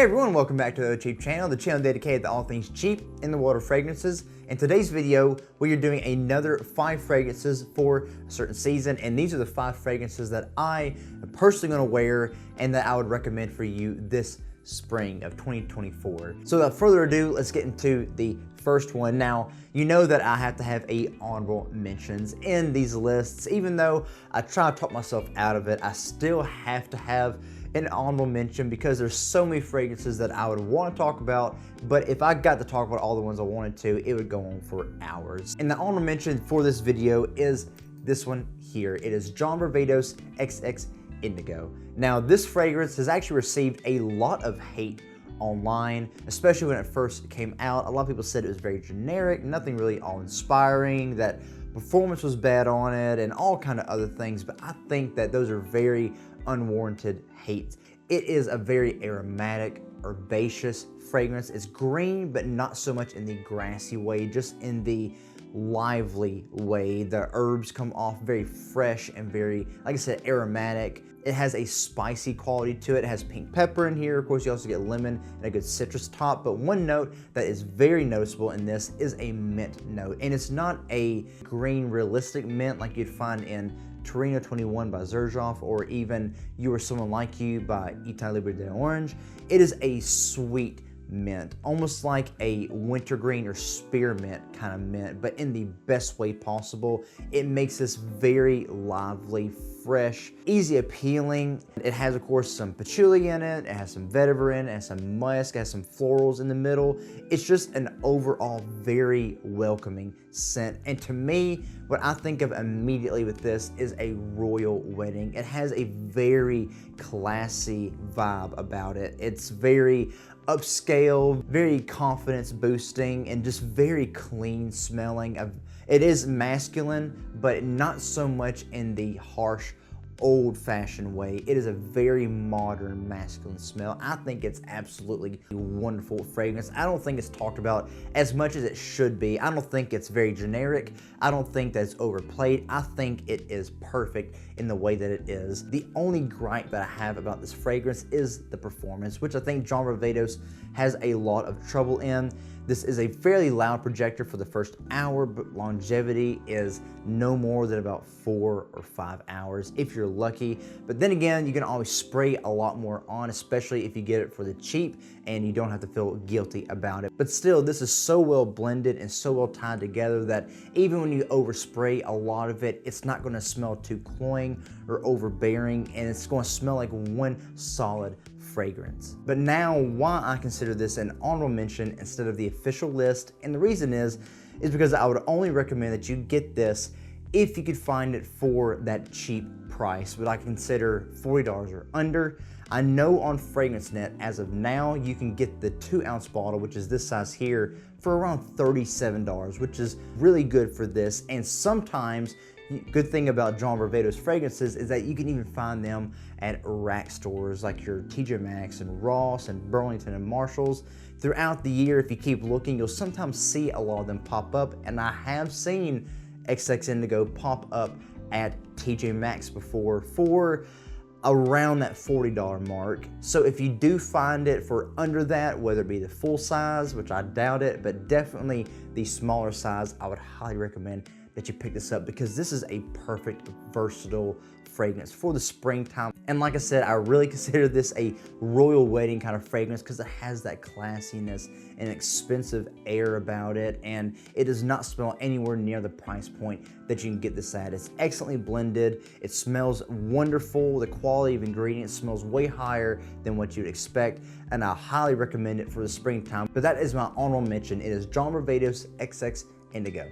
everyone, welcome back to the Cheap channel, the channel dedicated to all things cheap in the world of fragrances. In today's video, we are doing another 5 fragrances for a certain season, and these are the 5 fragrances that I am personally going to wear and that I would recommend for you this spring of 2024. So without further ado, let's get into the first one. Now, you know that I have to have honorable mentions in these lists. Even though I try to talk myself out of it, I still have to have an honorable mention because there's so many fragrances that I would want to talk about, but if I got to talk about all the ones I wanted to, it would go on for hours. And the honorable mention for this video is this one here. It is Davidoff XX Indigo. Now, this fragrance has actually received a lot of hate online, especially when it first came out. A lot of people said it was very generic, nothing really awe-inspiring, that performance was bad on it, and all kind of other things, but I think that those are very unwarranted hate. It is a very aromatic, herbaceous fragrance. It's green, but not so much in the grassy way, just in the lively way. The herbs come off very fresh and very, like I said, aromatic. It has a spicy quality to it. It has pink pepper in here. Of course, you also get lemon and a good citrus top, but one note that is very noticeable in this is a mint note. And it's not a green realistic mint like you'd find in Torino 21 by Xerjoff, or even You or Someone Like You by Italia Libre d'Orange. It is a sweet mint, almost like a wintergreen or spearmint kind of mint, but in the best way possible. It makes this very lively, fresh, easy appealing. It has, of course, some patchouli in it. It has some vetiver in it. It has some musk. It has some florals in the middle. It's just an overall very welcoming scent. And to me, what I think of immediately with this is a royal wedding. It has a very classy vibe about it. It's very upscale, very confidence boosting, and just very clean smelling. It is masculine, but not so much in the harsh, old-fashioned way. It is a very modern, masculine smell. I think it's absolutely a wonderful fragrance. I don't think it's talked about as much as it should be. I don't think it's very generic. I don't think that it's overplayed. I think it is perfect in the way that it is. The only gripe that I have about this fragrance is the performance, which I think Davidoff has a lot of trouble in. This is a fairly loud projector for the first hour, but longevity is no more than about 4 or 5 hours if you're lucky. But then again, you can always spray a lot more on, especially if you get it for the cheap and you don't have to feel guilty about it. But still, this is so well blended and so well tied together that even when you overspray a lot of it, it's not going to smell too cloying or overbearing, and it's going to smell like one solid fragrance. But now, why I consider this an honorable mention instead of the official list, and the reason is because I would only recommend that you get this if you could find it for that cheap price, but I consider $40 or under. I know on FragranceNet, as of now, you can get the 2-ounce bottle, which is this size here, for around $37, which is really good for this. And sometimes, good thing about Davidoff fragrances is that you can even find them at rack stores like your TJ Maxx and Ross and Burlington and Marshalls. Throughout the year, if you keep looking, you'll sometimes see a lot of them pop up, and I have seen XX Indigo pop up at TJ Maxx before for around that $40 mark. So if you do find it for under that, whether it be the full size, which I doubt it, but definitely the smaller size, I would highly recommend that you pick this up because this is a perfect, versatile fragrance for the springtime. And like I said, I really consider this a royal wedding kind of fragrance because it has that classiness and expensive air about it, and it does not smell anywhere near the price point that you can get this at. It's excellently blended. It smells wonderful. The quality of ingredients smells way higher than what you'd expect, and I highly recommend it for the springtime. But that is my honorable mention. It is Davidoff XX Indigo.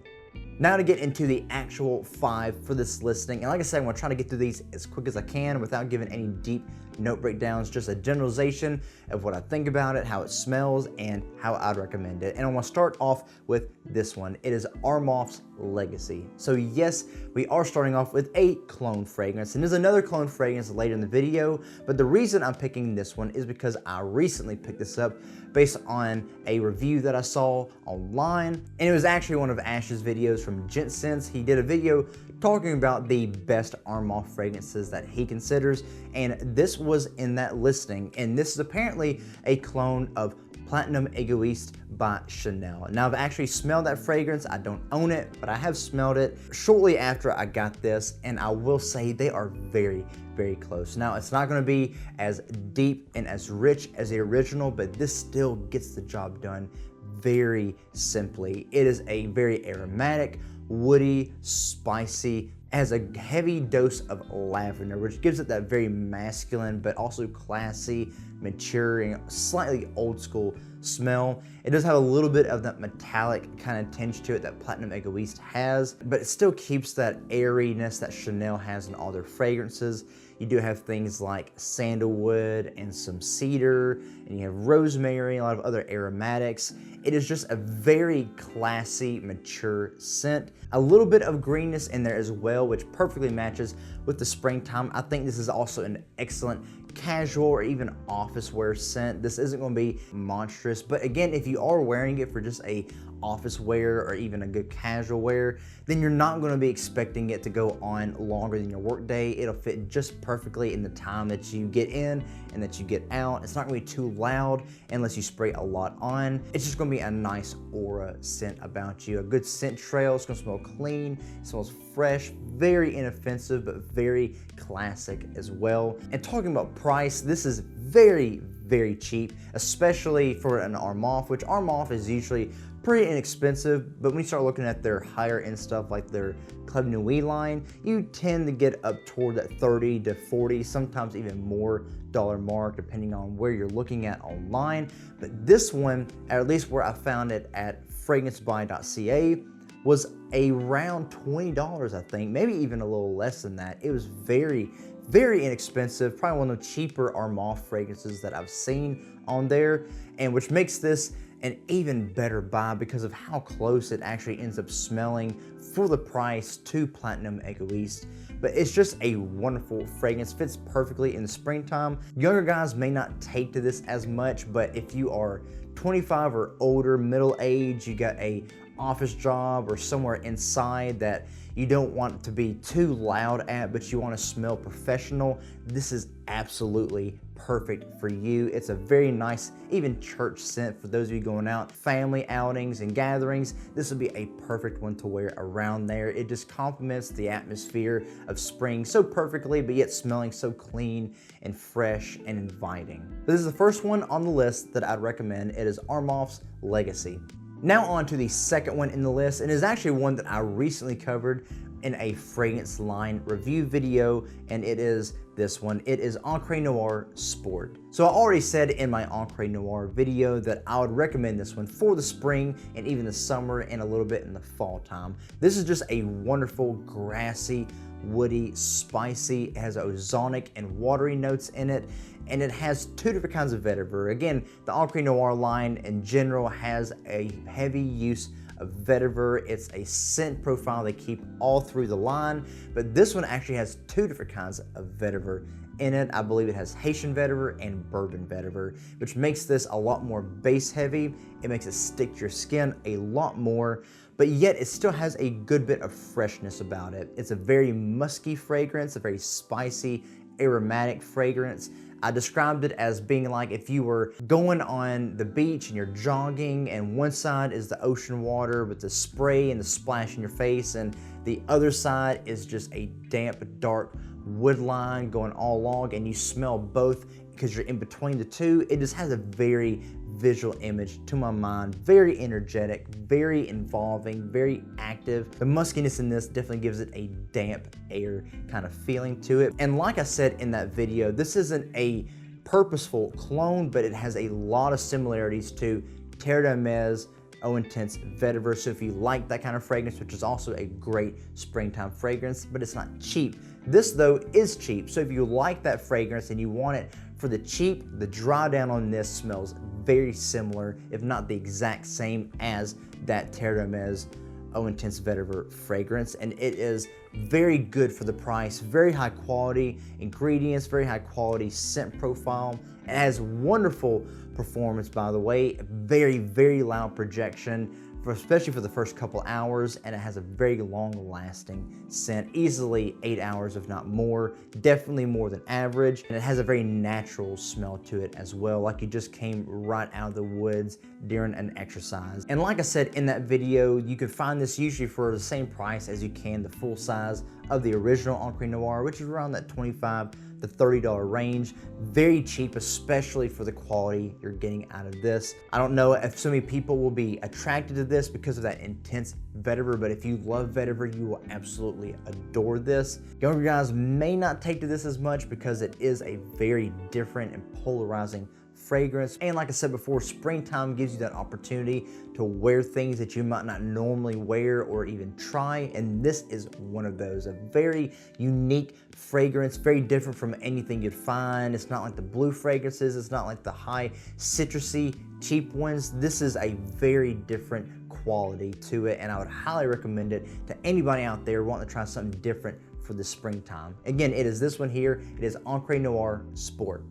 Now to get into the actual 5 for this listing, and like I said, I'm going to try to get through these as quick as I can without giving any deep note breakdowns, just a generalization of what I think about it, how it smells, and how I'd recommend it. And I want to start off with this one. It is Armaf Legasi. So yes, we are starting off with a clone fragrance, and there's another clone fragrance later in the video, but the reason I'm picking this one is because I recently picked this up based on a review that I saw online, and it was actually one of Ash's videos videos from Gent Sense. He did a video talking about the best Armaf fragrances that he considers, and this was in that listing. And this is apparently a clone of Platinum Egoiste by Chanel. Now, I've actually smelled that fragrance. I don't own it, but I have smelled it shortly after I got this, and I will say they are very, very close. Now, it's not gonna be as deep and as rich as the original, but this still gets the job done very simply. It is a very aromatic, woody, spicy, has a heavy dose of lavender, which gives it that very masculine, but also classy, maturing, slightly old school smell. It does have a little bit of that metallic kind of tinge to it that Platinum Egoiste has, but it still keeps that airiness that Chanel has in all their fragrances. You do have things like sandalwood and some cedar, and you have rosemary, a lot of other aromatics. It is just a very classy, mature scent. A little bit of greenness in there as well, which perfectly matches with the springtime. I think this is also an excellent casual or even office wear scent. This isn't going to be monstrous, but again, if you are wearing it for just a office wear or even a good casual wear, then you're not going to be expecting it to go on longer than your work day. It'll fit just perfectly in the time that you get in and that you get out. It's not going to be too loud unless you spray a lot on. It's just going to be a nice aura scent about you. A good scent trail. It's going to smell clean. It smells fresh, very inoffensive, but very classic as well. And talking about price, this is very, very cheap, especially for an Armaf, which Armaf is usually pretty inexpensive, but when you start looking at their higher end stuff like their Club Nuit line, you tend to get up toward that 30 to 40, sometimes even more dollar mark, depending on where you're looking at online. But this one, at least where I found it at fragrancebuy.ca, was around $20, I think, maybe even a little less than that. It was very, very inexpensive, probably one of the cheaper Armaf fragrances that I've seen on there, and which makes this an even better buy because of how close it actually ends up smelling for the price to Platinum Egoiste. But it's just a wonderful fragrance, fits perfectly in the springtime. Younger guys may not take to this as much, but if you are 25 or older, middle age, you got a office job or somewhere inside that you don't want to be too loud at, but you want to smell professional, this is absolutely perfect for you. It's a very nice, even church scent for those of you going out, family outings and gatherings. This would be a perfect one to wear around there. It just complements the atmosphere of spring so perfectly, but yet smelling so clean and fresh and inviting. This is the first one on the list that I'd recommend. It is Armaf's Legacy. Now on to the second one in the list, and is actually one that I recently covered in a fragrance line review video, and it is this one. It is Encre Noire Sport. So I already said in my Encre Noire video that I would recommend this one for the spring and even the summer and a little bit in the fall time. This is just a wonderful, grassy, woody, spicy. It has ozonic and watery notes in it, and it has two different kinds of vetiver. Again, the Encre Noire line in general has a heavy use of vetiver. It's a scent profile they keep all through the line, but this one actually has two different kinds of vetiver in it. I believe it has Haitian vetiver and bourbon vetiver, which makes this a lot more base heavy. It makes it stick to your skin a lot more, but yet it still has a good bit of freshness about it. It's a very musky fragrance, a very spicy, aromatic fragrance. I described it as being like if you were going on the beach and you're jogging, and one side is the ocean water with the spray and the splash in your face, and the other side is just a damp, dark wood line going all along, and you smell both because you're in between the two. It just has a very visual image to my mind, very energetic, very involving, very active. The muskiness in this definitely gives it a damp air kind of feeling to it. And like I said in that video, this isn't a purposeful clone, but it has a lot of similarities to Terre d'Hermès Eau Intense Vetiver. So if you like that kind of fragrance, which is also a great springtime fragrance, but it's not cheap. This though is cheap. So if you like that fragrance and you want it for the cheap, the dry down on this smells very similar, if not the exact same as that Terre d'Hermès Eau Intense Vetiver fragrance, and it is very good for the price. Very high quality ingredients, very high quality scent profile. It has wonderful performance, by the way. Very, very loud projection, especially for the first couple hours, and it has a very long-lasting scent, easily 8 hours if not more, definitely more than average, and it has a very natural smell to it as well, like you just came right out of the woods during an exercise. And like I said in that video, you can find this usually for the same price as you can the full size of the original Encre Noire, which is around that $25 to $30 range. Very cheap, especially for the quality you're getting out of this. I don't know if so many people will be attracted to this because of that intense vetiver, but if you love vetiver, you will absolutely adore this. Younger guys may not take to this as much because it is a very different and polarizing fragrance. And like I said before, springtime gives you that opportunity to wear things that you might not normally wear or even try, and this is one of those. A very unique fragrance, very different from anything you'd find. It's not like the blue fragrances, it's not like the high citrusy cheap ones. This is a very different quality to it, and I would highly recommend it to anybody out there wanting to try something different for the springtime. Again, it is this one here. It is Encre Noire Sport.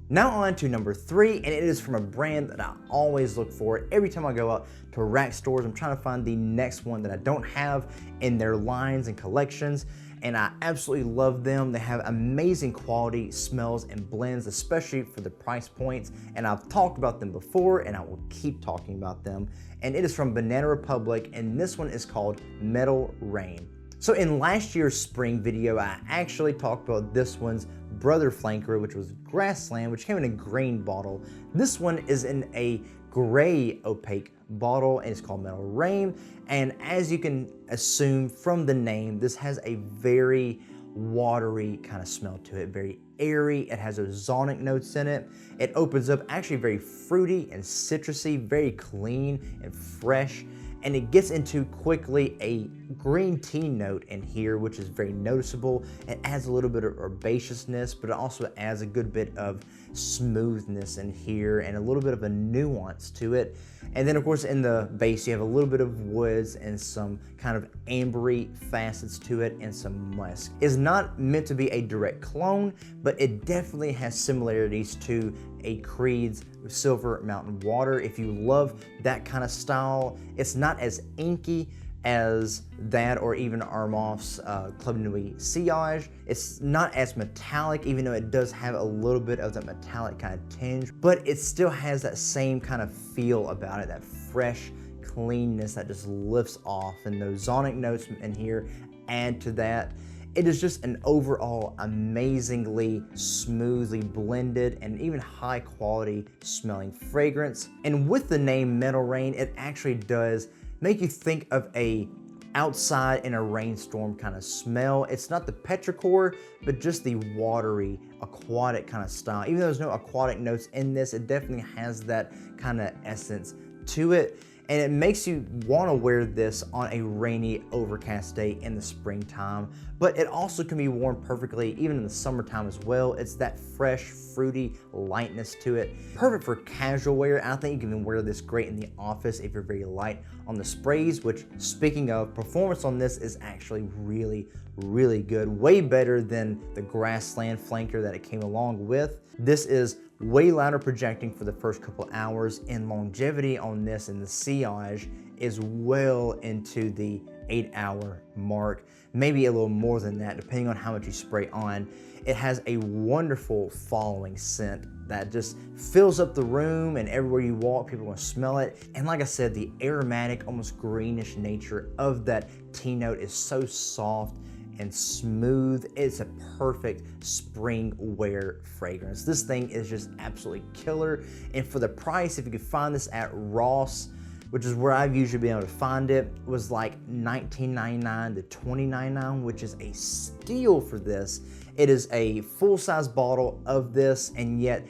Now on to number 3, and it is from a brand that I always look for. Every time I go out to rack stores, I'm trying to find the next one that I don't have in their lines and collections, and I absolutely love them. They have amazing quality, smells, and blends, especially for the price points, and I've talked about them before, and I will keep talking about them. And it is from Banana Republic, and this one is called Metal Rain. So in last year's spring video, I actually talked about this one's brother flanker, which was Grassland, which came in a green bottle. This one is in a gray opaque bottle, and it's called Metal Rain. And as you can assume from the name, this has a very watery kind of smell to it, very airy. It has ozonic notes in it. It opens up actually very fruity and citrusy, very clean and fresh. And it gets into quickly a green tea note in here, which is very noticeable. It adds a little bit of herbaceousness, but it also adds a good bit of smoothness in here and a little bit of a nuance to it. And then of course in the base you have a little bit of woods and some kind of ambery facets to it and some musk. It's not meant to be a direct clone, but it definitely has similarities to a Creed's Silver Mountain Water. If you love that kind of style, it's not as inky as that or even Armaf's Club Nuit Sillage. It's not as metallic, even though it does have a little bit of that metallic kind of tinge, but it still has that same kind of feel about it, that fresh cleanness that just lifts off, and those ozonic notes in here add to that. It is just an overall amazingly smoothly blended and even high quality smelling fragrance. And with the name Metal Rain, it actually does make you think of a outside in a rainstorm kind of smell. It's not the petrichor, but just the watery, aquatic kind of style. Even though there's no aquatic notes in this, it definitely has that kind of essence to it. And it makes you want to wear this on a rainy, overcast day in the springtime, but it also can be worn perfectly even in the summertime as well. It's that fresh, fruity lightness to it. Perfect for casual wear. I think you can even wear this great in the office if you're very light on the sprays, which, speaking of, performance on this is actually really, really good. Way better than the Grassland flanker that it came along with. This is way louder projecting for the first couple hours, and longevity on this in the sillage is well into the 8-hour mark, maybe a little more than that depending on how much you spray on. It has a wonderful following scent that just fills up the room, and everywhere you walk people will smell it. And like I said, the aromatic, almost greenish nature of that tea note is so soft and smooth. It's a perfect spring wear fragrance. This thing is just absolutely killer. And for the price, if you could find this at Ross, which is where I've usually been able to find it, was like $19.99 to $20.99, which is a steal for this. It is a full-size bottle of this, and yet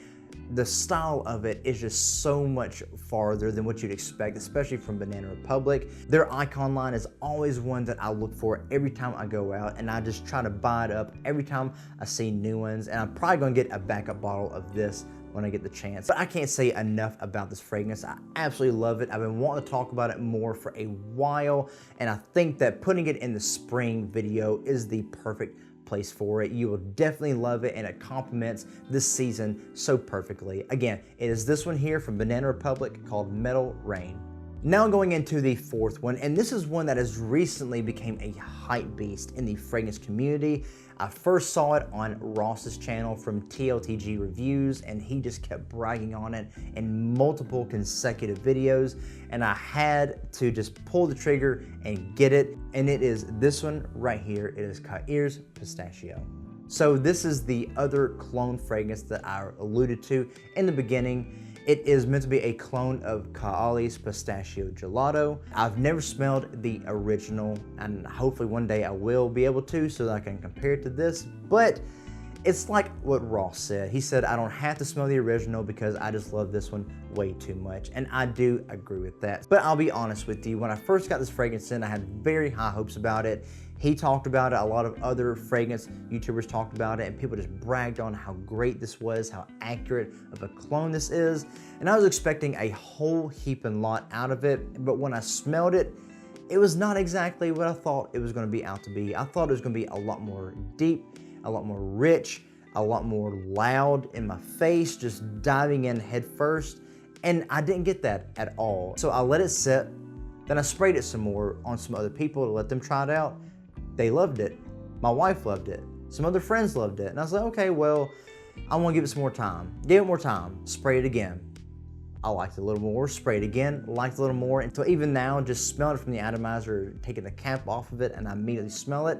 the style of it is just so much farther than what you'd expect, especially from Banana Republic. Their icon line is always one that I look for every time I go out, and I just try to buy it up every time I see new ones. And I'm probably gonna get a backup bottle of this when I get the chance. But I can't say enough about this fragrance. I absolutely love it. I've been wanting to talk about it more for a while, and I think that putting it in the spring video is the perfect place for it. You will definitely love it, and it complements this season so perfectly. Again, it is this one here from Banana Republic called Metal Rain. Now going into the fourth one, and this is one that has recently become a hype beast in the fragrance community. I first saw it on Ross's channel from TLTG Reviews, and he just kept bragging on it in multiple consecutive videos, and I had to just pull the trigger and get it, and it is this one right here. It is Khair's Pistachio. So this is the other clone fragrance that I alluded to in the beginning. It is meant to be a clone of Khair's Pistachio Gelato. I've never smelled the original, and hopefully one day I will be able to so that I can compare it to this, but it's like what Ross said. He said I don't have to smell the original because I just love this one way too much, and I do agree with that. But I'll be honest with you, when I first got this fragrance in, I had very high hopes about it. He talked about it, a lot of other fragrance YouTubers talked about it, and people just bragged on how great this was, how accurate of a clone this is. And I was expecting a whole heap and lot out of it, but when I smelled it, it was not exactly what I thought it was gonna be out to be. I thought it was gonna be a lot more deep, a lot more rich, a lot more loud in my face, just diving in head first, and I didn't get that at all. So I let it sit, then I sprayed it some more on some other people to let them try it out. They loved it. My wife loved it. Some other friends loved it. And I was like, okay, well, I want to give it some more time. Give it more time. Spray it again. I liked it a little more. Spray it again. Liked it a little more. Until even now, just smelling it from the atomizer, taking the cap off of it, and I immediately smell it.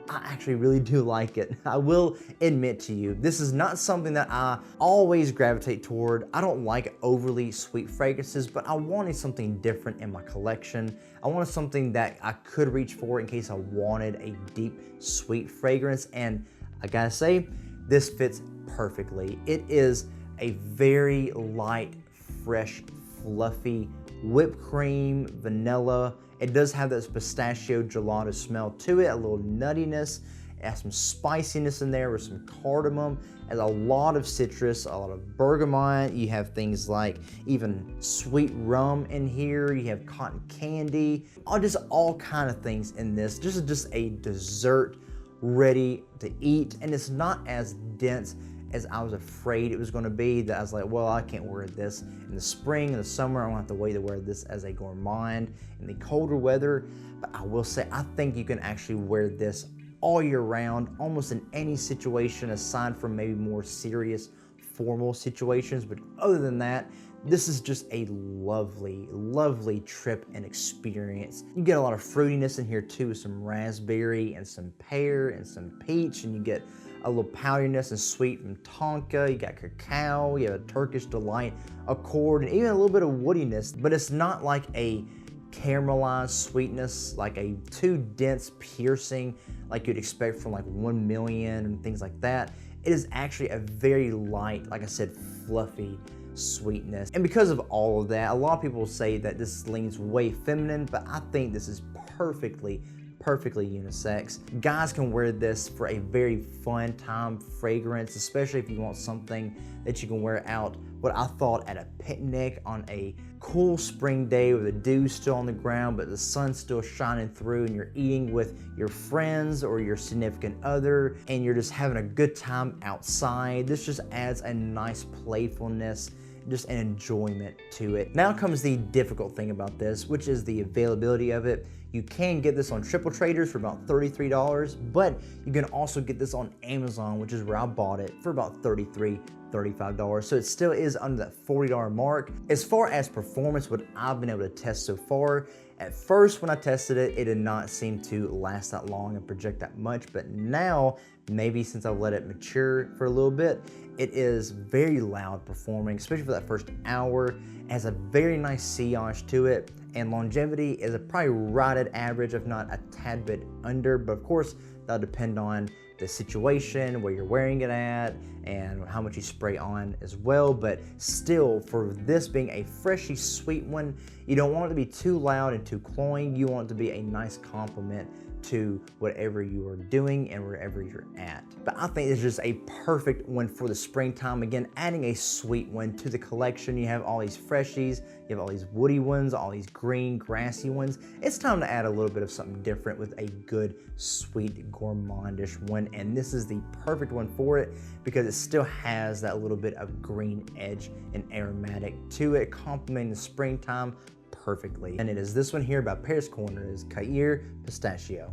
I actually really do like it. I will admit to you, this is not something that I always gravitate toward. I don't like overly sweet fragrances, but I wanted something different in my collection. I wanted something that I could reach for in case I wanted a deep, sweet fragrance, and I gotta say, this fits perfectly. It is a very light, fresh, fluffy whipped cream, vanilla. It does have this pistachio gelato smell to it, a little nuttiness. It has some spiciness in there with some cardamom, and a lot of citrus, a lot of bergamot. You have things like even sweet rum in here. You have cotton candy, just all kind of things in this. Just a dessert ready to eat, and it's not as dense as I was afraid it was going to be. That I was like, well, I can't wear this in the spring and the summer. I won't have to wait to wear this as a gourmand in the colder weather. But I will say, I think you can actually wear this all year round, almost in any situation aside from maybe more serious formal situations. But other than that, this is just a lovely, lovely trip and experience. You get a lot of fruitiness in here too, some raspberry and some pear and some peach, and you get a little powderiness and sweet from tonka. You got cacao, you have a Turkish delight, accord, and even a little bit of woodiness, but it's not like a caramelized sweetness, like a too dense piercing like you'd expect from like 1 Million and things like that. It is actually a very light, like I said, fluffy sweetness. And because of all of that, a lot of people say that this leans way feminine, but I think this is perfectly unisex. Guys can wear this for a very fun time fragrance, especially if you want something that you can wear out, what I thought, at a picnic on a cool spring day with the dew still on the ground, but the sun's still shining through, and you're eating with your friends or your significant other, and you're just having a good time outside. This just adds a nice playfulness, just an enjoyment to it. Now comes the difficult thing about this, which is the availability of it. You can get this on Triple Traders for about $33, but you can also get this on Amazon, which is where I bought it, for about $33, $35. So it still is under that $40 mark. As far as performance, what I've been able to test so far, at first when I tested it, it did not seem to last that long and project that much, but now, maybe since I've let it mature for a little bit, it is very loud performing, especially for that first hour. It has a very nice sillage to it, and longevity is probably right at average, if not a tad bit under, but of course, that'll depend on the situation, where you're wearing it at, and how much you spray on as well. But still, for this being a freshy sweet one, you don't want it to be too loud and too cloying. You want it to be a nice complement to whatever you are doing and wherever you're at. But I think it's just a perfect one for the springtime. Again, adding a sweet one to the collection. You have all these freshies, you have all these woody ones, all these green, grassy ones. It's time to add a little bit of something different with a good, sweet, gourmandish one. And this is the perfect one for it because it still has that little bit of green edge and aromatic to it, complementing the springtime perfectly. And it is this one here by Paris Corner, is Khair Pistachio.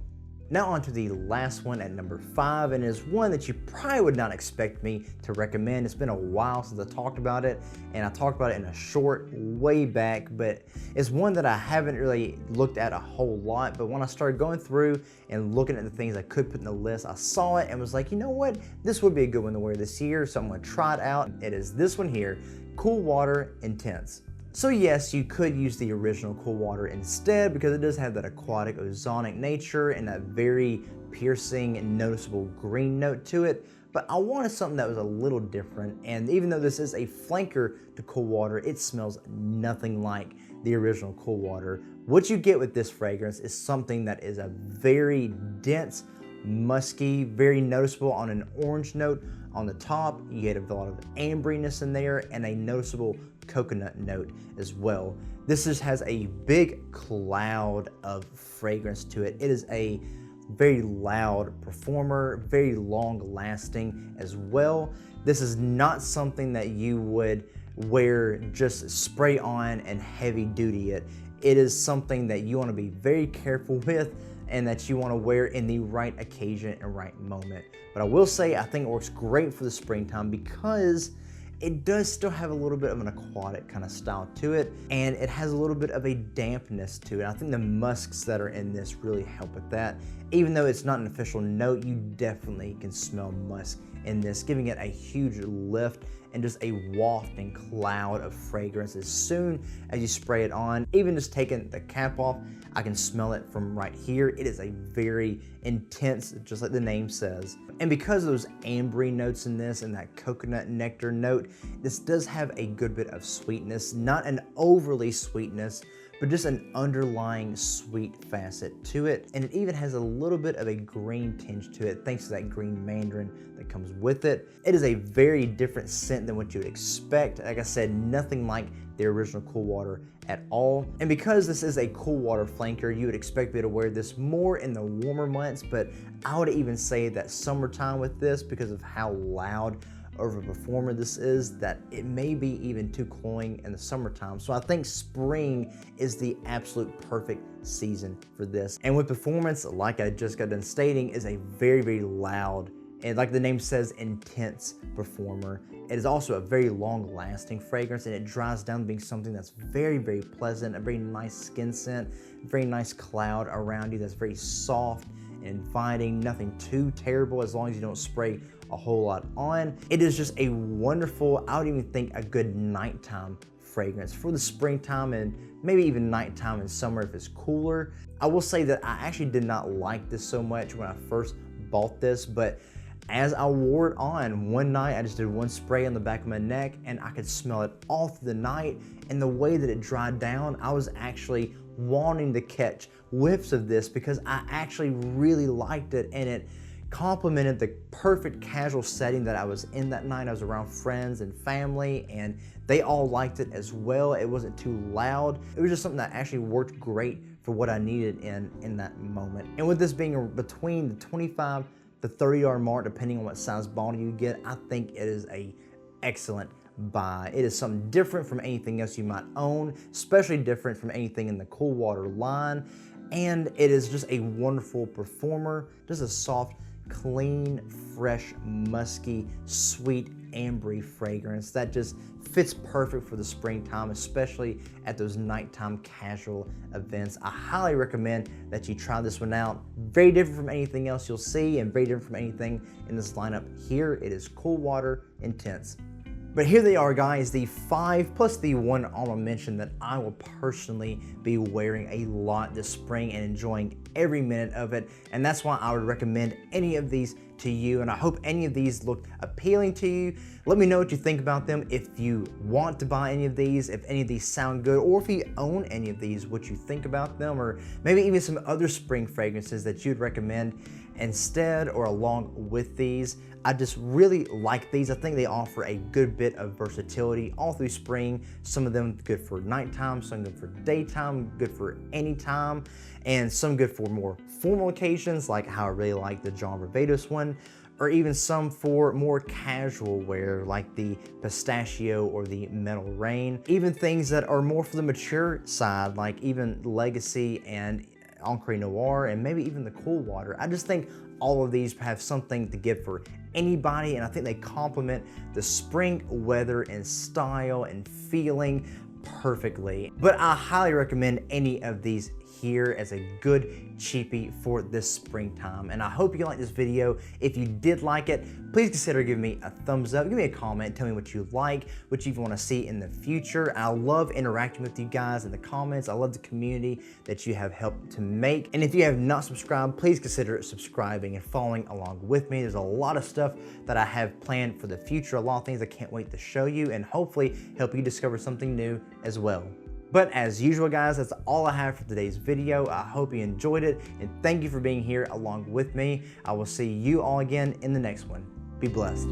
Now on to the last one at number 5, and it is one that you probably would not expect me to recommend. It's been a while since I talked about it, and I talked about it in a short way back, but it's one that I haven't really looked at a whole lot. But when I started going through and looking at the things I could put in the list, I saw it and was like, you know what? This would be a good one to wear this year, so I'm gonna try it out. It is this one here, Cool Water Intense. So yes, you could use the original Cool Water instead because it does have that aquatic ozonic nature and that very piercing and noticeable green note to it. But I wanted something that was a little different, and even though this is a flanker to Cool Water, it smells nothing like the original Cool Water. What you get with this fragrance is something that is a very dense, musky, very noticeable on an orange note on the top. You get a lot of ambriness in there and a noticeable coconut note as well. This just has a big cloud of fragrance to it. It is a very loud performer, very long lasting as well. This is not something that you would wear just spray on and heavy duty it. It is something that you want to be very careful with and that you want to wear in the right occasion and right moment. But I will say I think it works great for the springtime because it does still have a little bit of an aquatic kind of style to it, and it has a little bit of a dampness to it. I think the musks that are in this really help with that. Even though it's not an official note, you definitely can smell musk in this, giving it a huge lift and just a wafting cloud of fragrance as soon as you spray it on. Even just taking the cap off, I can smell it from right here. It is a very intense, just like the name says. And because of those ambery notes in this and that coconut nectar note, this does have a good bit of sweetness, not an overly sweetness, but just an underlying sweet facet to it. And it even has a little bit of a green tinge to it, thanks to that green mandarin that comes with it. It is a very different scent than what you would expect. Like I said, nothing like the original Cool Water at all. And because this is a Cool Water flanker, you would expect me to wear this more in the warmer months, but I would even say that summertime with this, because of how loud of a performer this is, that it may be even too cloying in the summertime. So I think spring is the absolute perfect season for this. And with performance, like I just got done stating, is a very, very loud and, like the name says, intense performer. It is also a very long lasting fragrance, and it dries down to being something that's very, very pleasant, a very nice skin scent, very nice cloud around you that's very soft and inviting, nothing too terrible as long as you don't spray a whole lot on. It is just a wonderful, I would even think a good nighttime fragrance for the springtime and maybe even nighttime in summer if it's cooler. I will say that I actually did not like this so much when I first bought this, but as I wore it on one night, I just did one spray on the back of my neck and I could smell it all through the night. And the way that it dried down, I was actually wanting to catch whiffs of this because I actually really liked it, and it complemented the perfect casual setting that I was in that night. I was around friends and family and they all liked it as well. It wasn't too loud. It was just something that actually worked great for what I needed in that moment. And with this being between the $25 to $30 mark, depending on what size bottle you get, I think it is a excellent buy. It is something different from anything else you might own, especially different from anything in the Cool Water line. And it is just a wonderful performer, just a soft, clean, fresh, musky, sweet, ambery fragrance that just fits perfect for the springtime, especially at those nighttime casual events. I highly recommend that you try this one out. Very different from anything else you'll see and very different from anything in this lineup here. It is Cool Water Intense. But here they are, guys, the 5 plus the one honorable mention that I will personally be wearing a lot this spring and enjoying every minute of it. And that's why I would recommend any of these to you. And I hope any of these look appealing to you. Let me know what you think about them. If you want to buy any of these, if any of these sound good, or if you own any of these, what you think about them, or maybe even some other spring fragrances that you'd recommend instead or along with these. I just really like these. I think they offer a good bit of versatility all through spring. Some of them good for nighttime, some good for daytime, good for any time, and some good for more formal occasions, like how I really like the John Barbados one. or even some for more casual wear like the Pistachio or the Metal Rain. Even things that are more for the mature side like even Legacy and Encre Noire, and maybe even the Cool Water. I just think all of these have something to give for anybody, and I think they complement the spring weather and style and feeling perfectly. But I highly recommend any of these here as a good cheapie for this springtime. And I hope you liked this video. If you did like it, please consider giving me a thumbs up, give me a comment, tell me what you like, what you want to see in the future. I love interacting with you guys in the comments. I love the community that you have helped to make. And if you have not subscribed, please consider subscribing and following along with me. There's a lot of stuff that I have planned for the future, a lot of things I can't wait to show you and hopefully help you discover something new as well. But as usual, guys, that's all I have for today's video. I hope you enjoyed it, and thank you for being here along with me. I will see you all again in the next one. Be blessed.